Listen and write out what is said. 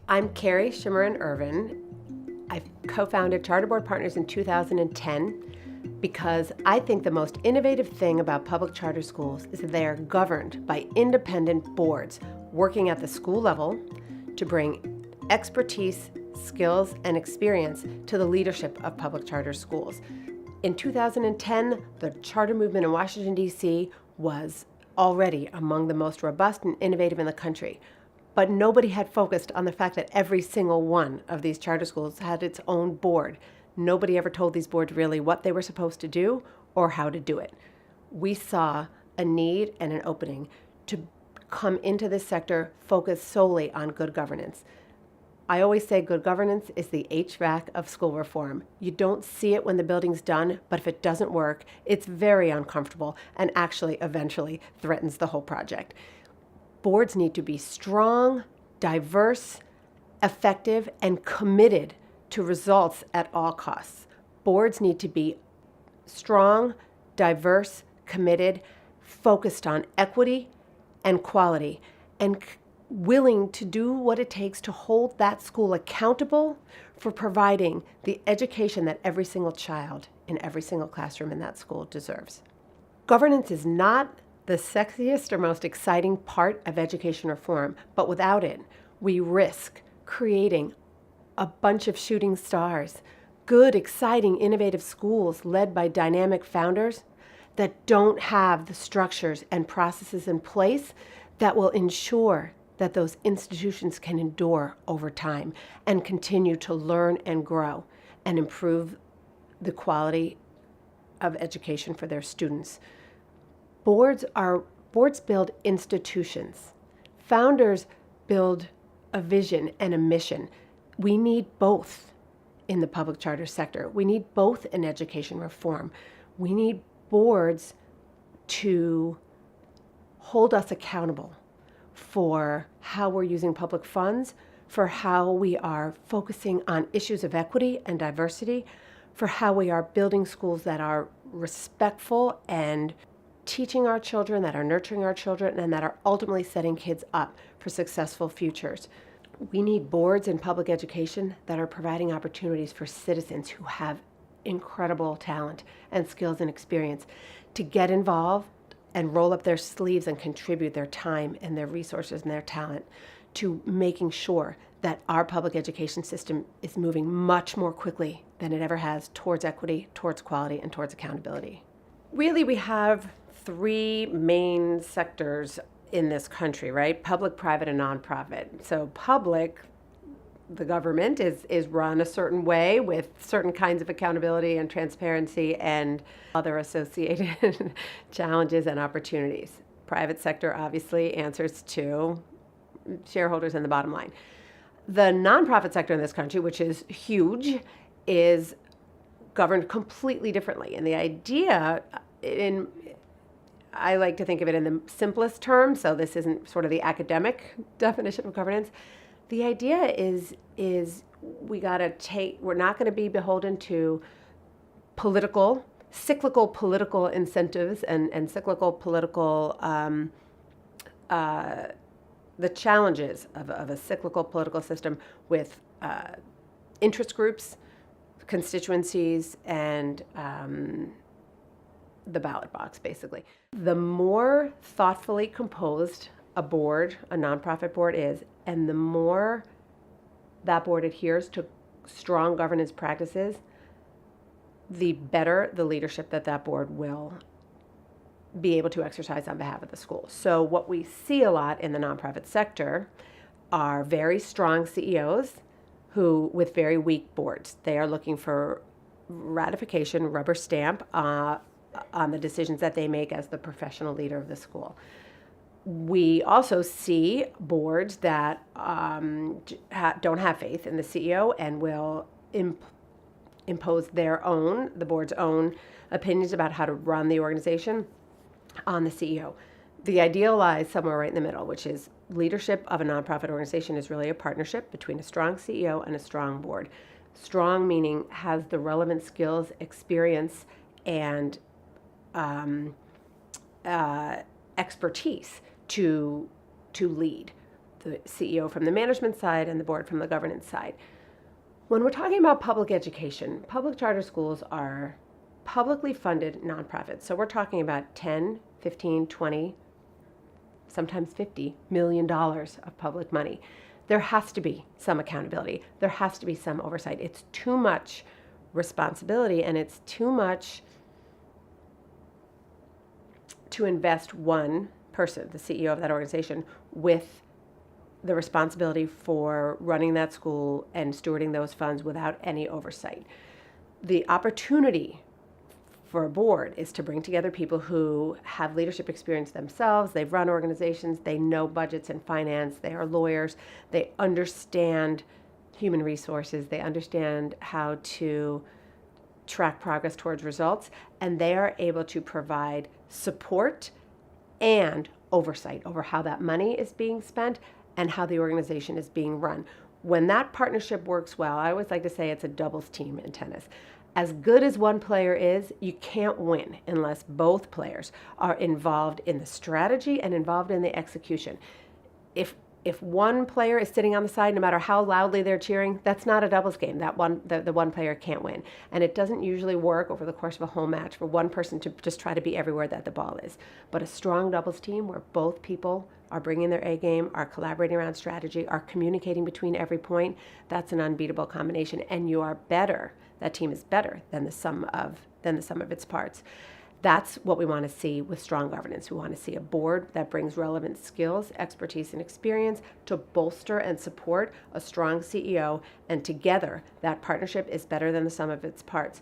I'm Carrie, Shimmer, and Irvin. I co-founded Charter Board Partners in 2010 because I think the most innovative thing about public charter schools is that they are governed by independent boards working at the school level to bring expertise, skills, and experience to the leadership of public charter schools. In 2010, the charter movement in Washington, D.C. was already among the most robust and innovative in the country. But nobody had focused on the fact that every single one of these charter schools had its own board. Nobody ever told these boards really what they were supposed to do or how to do it. We saw a need and an opening to come into this sector focused solely on good governance. I always say good governance is the HVAC of school reform. You don't see it when the building's done, but if it doesn't work, it's very uncomfortable and actually eventually threatens the whole project. Boards need to be strong, diverse, effective, and committed to results at all costs. Boards need to be strong, diverse, committed, focused on equity and quality, and willing to do what it takes to hold that school accountable for providing the education that every single child in every single classroom in that school deserves. Governance is not the sexiest or most exciting part of education reform, but without it, we risk creating a bunch of shooting stars, good, exciting, innovative schools led by dynamic founders that don't have the structures and processes in place that will ensure that those institutions can endure over time and continue to learn and grow and improve the quality of education for their students. Boards build institutions. Founders build a vision and a mission. We need both in the public charter sector. We need both in education reform. We need boards to hold us accountable for how we're using public funds, for how we are focusing on issues of equity and diversity, for how we are building schools that are respectful and teaching our children, that are nurturing our children, and that are ultimately setting kids up for successful futures. We need boards in public education that are providing opportunities for citizens who have incredible talent and skills and experience to get involved and roll up their sleeves and contribute their time and their resources and their talent to making sure that our public education system is moving much more quickly than it ever has towards equity, towards quality, and towards accountability. Really, we have three main sectors in this country, right? Public, private, and nonprofit. So public, the government is run a certain way with certain kinds of accountability and transparency and other associated challenges and opportunities. Private sector obviously answers to shareholders and the bottom line. The nonprofit sector in this country, which is huge, is governed completely differently. And the idea I like to think of it in the simplest terms, so this isn't sort of the academic definition of governance. The idea is we're not going to be beholden to cyclical political incentives and cyclical political, the challenges of a cyclical political system with interest groups, constituencies, and the ballot box, basically. The more thoughtfully composed a nonprofit board is, and the more that board adheres to strong governance practices, the better the leadership that board will be able to exercise on behalf of the school. So what we see a lot in the nonprofit sector are very strong CEOs who, with very weak boards, they are looking for ratification, rubber stamp, on the decisions that they make as the professional leader of the school. We also see boards that don't have faith in the CEO and will impose the board's own opinions about how to run the organization on the CEO. The ideal lies somewhere right in the middle, which is leadership of a nonprofit organization is really a partnership between a strong CEO and a strong board. Strong meaning has the relevant skills, experience, and expertise to lead. the CEO from the management side and the board from the governance side. When we're talking about public education, public charter schools are publicly funded nonprofits. So we're talking about 10, 15, 20, sometimes $50 million of public money. There has to be some accountability. There has to be some oversight. It's too much responsibility, and it's too much to invest one person, the CEO of that organization, with the responsibility for running that school and stewarding those funds without any oversight. The opportunity for a board is to bring together people who have leadership experience themselves. They've run organizations, they know budgets and finance, they are lawyers, they understand human resources, they understand how to track progress towards results, and they are able to provide support and oversight over how that money is being spent and how the organization is being run. When that partnership works well, I always like to say it's a doubles team in tennis. As good as one player is, you can't win unless both players are involved in the strategy and involved in the execution. If one player is sitting on the side, no matter how loudly they're cheering, that's not a doubles game. The one player can't win. And it doesn't usually work over the course of a whole match for one person to just try to be everywhere that the ball is. But a strong doubles team where both people are bringing their A game, are collaborating around strategy, are communicating between every point, that's an unbeatable combination. And you are better. That team is better than the sum of its parts. That's what we want to see with strong governance. We want to see a board that brings relevant skills, expertise, and experience to bolster and support a strong CEO, and together that partnership is better than the sum of its parts.